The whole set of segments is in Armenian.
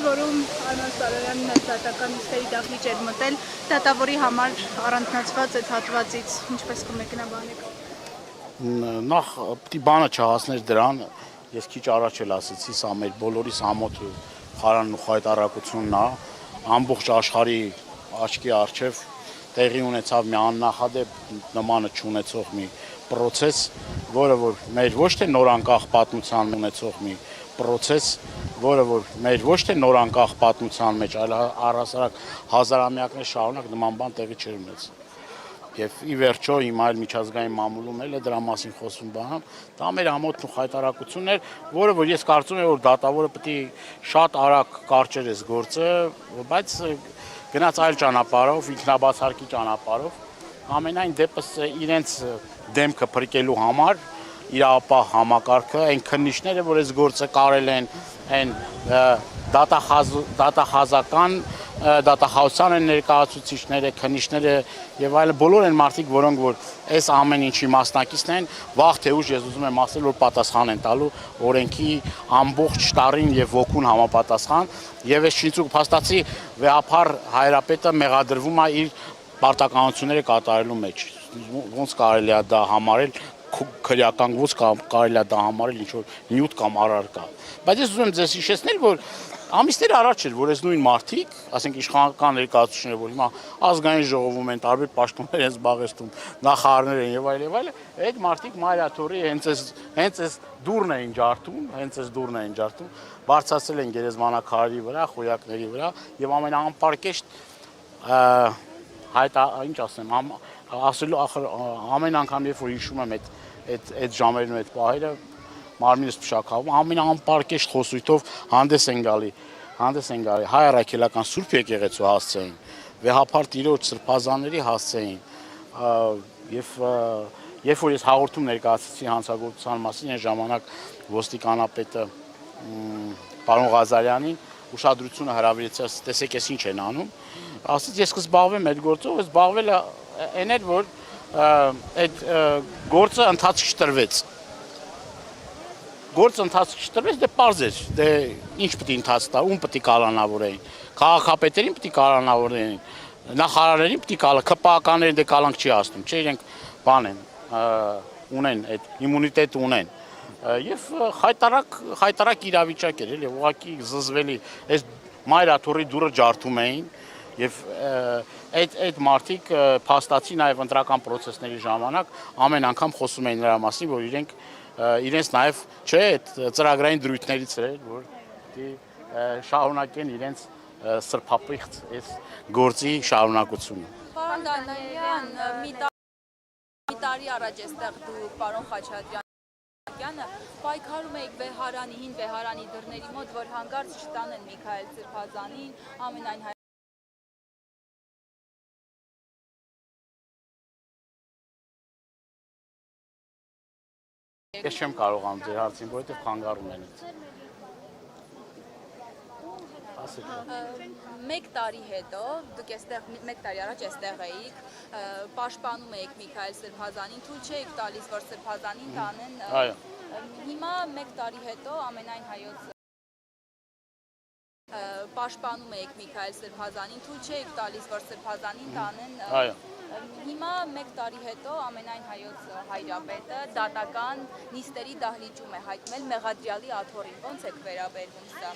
որում Արման Սարոյանն այդ դատական նիստերի դահլիճ էր մտել, դատավորի համար առանձնացված այդ հատվածից ինչպես կմեկնաբանեք։ Նախ պիտի բանը չհասներ դրան, ես քիչ առաջ էլ ասեցի, սա մեր բոլորիս ամոթ խարանն ու խայտարակությունն է, ամբողջ աշխարհի աչքի առջև տեղի ունեցավ մի աննախադեպ նմանը չունեցող մի պրոցես, որը որ մեր ոչ թե նոր անկախ պատմության ունեցող մի պրոցես, որը որ մեր ոչ թե նոր անկախ պատմության մեջ, այլ առհասարակ հազարամյակներ շարունակ նման բան տեղի չէր ունեցել։ Եվ ի վերջո հիմա այլ միջազգային մամուլում էլ է դրա մասին խոսում բանամ, դա մեր ամոթն ու խայտարակությունն էր, որը որ ես կարծում եմ, որ դատավորը պետք է շատ արագ կարճեր էս գործը, բայց գնաց այլ ճանապարհով, ինքնաբացարկի ճանապարհով, ամենայն դեպս իրենց դեմքը փրկելու համար իրապահ համակարգը, այն քննիչները, որ այս գործը կարել են, այն դատախազական դատախազության են ներկայացուցիչները, քննիչները եւ այլն բոլոր են մարդիկ, որոնք որ այս ամեն ինչի մասնակիցն են, վաղ թե ուշ ես ուզում եմ ասել, որ պատասխան են տալու օրենքի ամբողջ տարին եւ ոգուն համապատասխան եւ այս շինծուկ փաստացի վեհապար հայրապետը մեղադրվում է իր պարտականությունները կատարելու մեջ։ Ոնց կարելի է դա համարել քրեական ոնց կարելի է դա համարել ինչ որ նյութ կամ առարկա։ Բայց ես ուզում եմ ձեզ հիշեցնել, որ ամիսներ առաջ էր, որ այս նույն մարդիկ, ասենք իշխանական ներկայացուցիչները, որ հիմա ազգային ժողովում են, տարբեր պաշտոններ են զբաղեցնում, նախարարներ են եւ այլ, այդ մարդիկ Մարիաթորի հենց այս դուրն էին ջարդում, բարձրացել են գերեզմանակարի վրա, խոյակների վրա եւ ամենաանպարկեշտ ինչ ասեմ, ասելու ամեն անգամ երբ որ հիշում եմ այդ ժամերն ու այդ պահերը մարմինս փշակվում, ամենաանպարկեշտ խոսույթով հանդես են գալի հայ առաքելական Սուրբ եկեղեցու հասցեին, վեհապար տիրոջ սրբազանների հասցեին եւ երբ որ ես հաղորդում ներկայացրեցի հանցագործության մասին, այն ժամանակ ոստիկանապետը պարոն Ղազարյանին ուշադրությունը հրավիրեցի, տեսեք ես ինչ են անում, ասաց ես կզբաղվեմ այդ գործով, զբաղվելը այն էր, որ այդ գործը ընթացք չտրվեց։ Դե պարզ էր, դե ինչ պետք է ընթացք տա, ում պետք է կալանավորեին, քաղաքապետերին պետք է կալանավորեին, նախարարներին պետք է ԿՊԱ-ականներին դե կալանք չի ասնում, չէ, իրենք բան են, ունեն այդ իմունիտետ ունեն։ Եվ խայտարակ իրավիճակ էր, էլի, ուղղակի զզվելի, այս Մայրաթորի դուրը ջարդում էին եւ այդ մարդիկ փաստացի նաեւ ընտրական process-ների ժամանակ ամեն անգամ խոսում էին նրա մասին, որ իրենց նաեւ չէ, այդ ծրագրային դրույթներից էր, որ շարունակեն իրենց սրբապիղծ այս գործի շարունակությունը։ Պարոն Դանիելյան, մի տարի առաջ էստեղ դու պարոն Խաչատրյանը պայքարում եք հին վեհարանի դռների մոտ, որ հանկարծ չտանեն Միքայել Սրբազանին, ամենայն Ես չեմ կարողանում ձեր հարցին, որովհետև խանգարում են ինձ։ Մեկ տարի հետո, դուք մեկ տարի առաջ էստեղ էիք, պաշտպանում էիք Միքայել Սրբազանին, թույլ չէիք տալիս, որ Սրբազանին տանեն։ Հիմա մեկ տարի հետո ամենայն հայոց պաշտպանում էիք Միքայել Սրբազանին, թույլ չէիք տալիս, որ Սրբազանին տանեն։ Հիմա մեկ տարի հետո ամենայն հայոց հայրապետը դատական նիստերի դահլիճում է հայտնել մեղադրյալի աթոռին, ո՞նց եք վերաբերվում սա։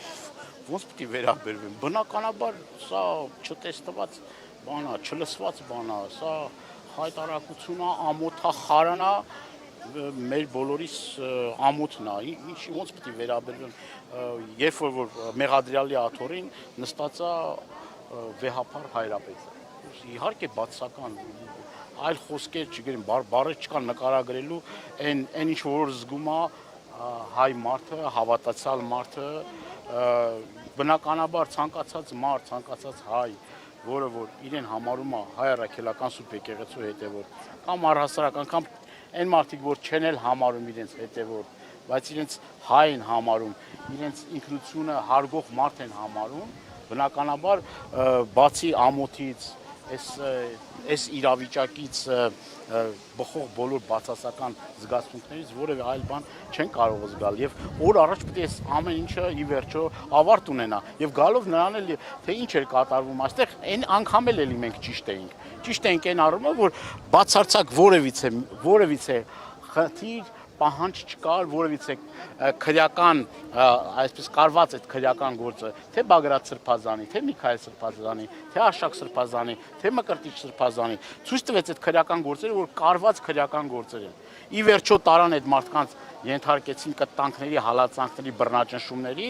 Ոնց պետք է վերաբերվեմ, բնականաբար սա չտեստված բան է, չլսված բան է, սա հայտարարություն է, ամոթախարան է, մեր բոլորիս ամոթն է, ոնց պետք է վերաբերվեմ, երբ որ մեղադրյալի աթոռին նստած է վեհապար հայրապետը։ Իհարկե բացական այլ խոսքեր չգրին, բառեր չկան նկարագրելու այն ինչ որ զգում է հայ մարդը, հավատացյալ մարդը, բնականաբար ցանկացած մարդ, ցանկացած հայ, որը որ իրեն համարում է հայ առաքելական Սուրբ եկեղեցու հետևորդ, կամ առհասարակ անգամ այն մարդիկ, որ չեն էլ համարում իրենց հետևորդ, բայց իրենց հայ են համարում, իրենց ինքնությունը հարգող մարդ են համարում, բնականաբար բացի ամոթից այս իրավիճակից բխող բոլոր բացասական զգացմունքներից որևէ այլ բան չեն կարող զգալ եւ օր առաջ պետք է այս ամեն ինչը ի վերջո ավարտ ունենա եւ գալով նրան էլ թե ինչ էր կատարվում այստեղ այն անգամ էլ էլի մենք ճիշտ ենք այն առումով որ բացարձակ որևիցե խնդիր պահանջ չկար որևիցե քրեական այսպես կարված այդ քրեական գործը թե Բագրատ Սրբազանի, թե Միքայել Սրբազանի, թե Արշակ Սրբազանի, թե Մկրտիչ Սրբազանի ցույց տվեց այդ քրեական գործերը, որ կարված քրեական գործեր են։ Ի վերջո տարան այդ մարդկանց ենթարկեցին կտանքների, հալածանքների, բռնաճնշումների,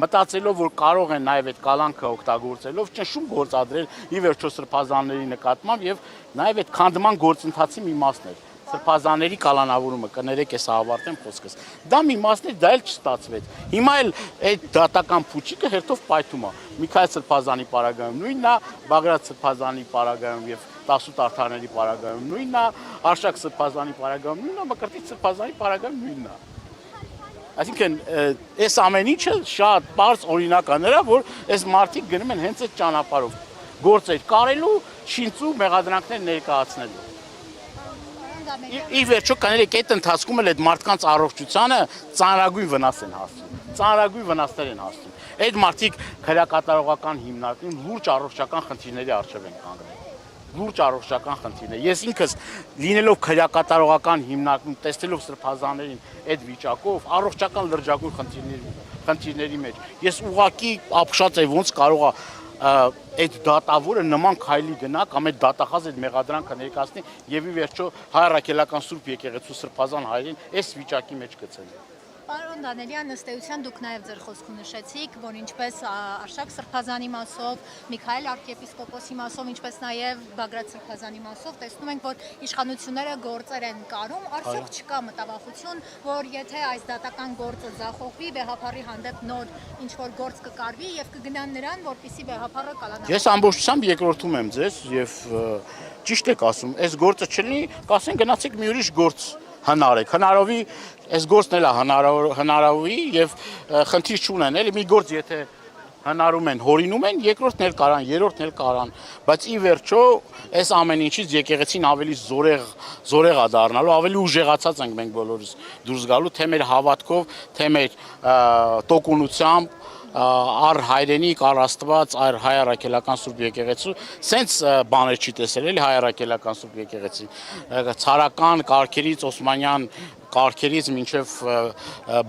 մտածելով որ կարող են նաև այդ կալանքը օգտագործելով ճնշում գործադրել ի վերջո սրբազանների նկատմամբ եւ նաև այդ քանդման գործընթացի մի մասն էր։ Սրբազանների կալանավորումը կներեք էս ավարտեմ խոսքս։ Դա մի մասն էր, դա էլ չստացվեց։ Հիմա էլ այդ դատական փուչիկը հերթով պայթում է։ Միքայել Սրբազանի պարագայում նույնն է, Բագրատ Սրբազանի պարագայում եւ 18 արդարների պարագայում նույնն է, Արշակ Սրբազանի պարագայում նույնն է, Մկրտիչ Սրբազանի պարագայում նույնն է։ Այսինքն այս ամեն ինչը շատ բարձ օրինակ է նրա, որ այս մարդիկ գնում են հենց այդ ճանապարհով գործեր կարելու, շինծու մեղադրանքներ ներկայացնելու։ Ի վերջո կներեք այդ ընթացքում էլ այդ մարդկանց առողջությանը ծանրագույն վնաս են հասցնում, ծանրագույն վնասներ են հասցնում։ Այդ մարդիկ քրեակատարողական հիմնարկում լուրջ առողջական խնդիրների առջև են կանգնել։ Լուրջ առողջական խնդիրներ։ Ես ինքս լինելով քրեակատարողական հիմնարկում, տեսնելով սրբազաններին այդ վիճակով, առողջական լրջագույն խնդիրների մեջ, ես ուղղակի ապշած եմ ոնց կարող է այդ դատավորը նման քայլի գնա կամ այդ դատախազ այդ մեղադրանքը ներկայացնի եւ ի վերջո հայ առաքելական Սուրբ եկեղեցու սրբազան հայրին այս վիճակի մեջ գցել։ Պարոն Դանելյան, ըստ էության դուք նաև ձեր խոսքում նշեցիք, որ ինչպես Արշակ Սրբազանի մասով, Միքայել arczepiskopos-ի մասով, ինչպես նաև Բագրատ Սրբազանի մասով, տեսնում ենք, որ իշխանությունները գործեր են կարում, արդյոք չկա մտավախություն, որ եթե այս դատական գործը ձախողվի, վեհափառի հանդեպ նոր ինչ-որ գործ կկարվի եւ կգնան նրան, որպեսզի վեհափառը կալանա։ Ես ամբողջությամբ երկրորդում եմ ձեզ եւ ճիշտ եք ասում, այս գործը չլինի, կասեն գնացեք մի ուրիշ գործ հնարեք, հնարովի այս գործն էլ է հնարավորի եւ խնդիր չունեն, էլի մի գործ եթե հնարում են, հորինում են, երկրորդն էլ կարան, երրորդն էլ կարան, բայց ի վերջո այս ամեն ինչից եկեղեցին ավելի զորեղ է դառնալու, ավելի ուժեղացած ենք մենք բոլորս դուրս գալու, թե մեր հավատքով, թե մեր տոկունությամբ առ հայրենիք, առ Աստված, առ հայ առաքելական Սուրբ եկեղեցու, սենց բաներ չի տեսել, էլի հայ առաքելական Սուրբ եկեղեցին, ցարական կարգերից, օսմանյան կարգերից մինչև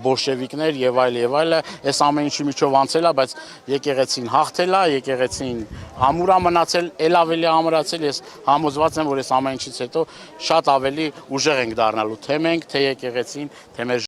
բոլշևիկներ եւ այլը, այս ամեն ինչի միջով անցել է, բայց եկեղեցին հաղթել է, եկեղեցին ամուր է մնացել, ել ավելի ամրացել, ես համոզված եմ, որ այս ամեն ինչից հետո շատ ավելի ուժեղ ենք դառնալու, թե մենք, թե եկեղեցին, թե մեր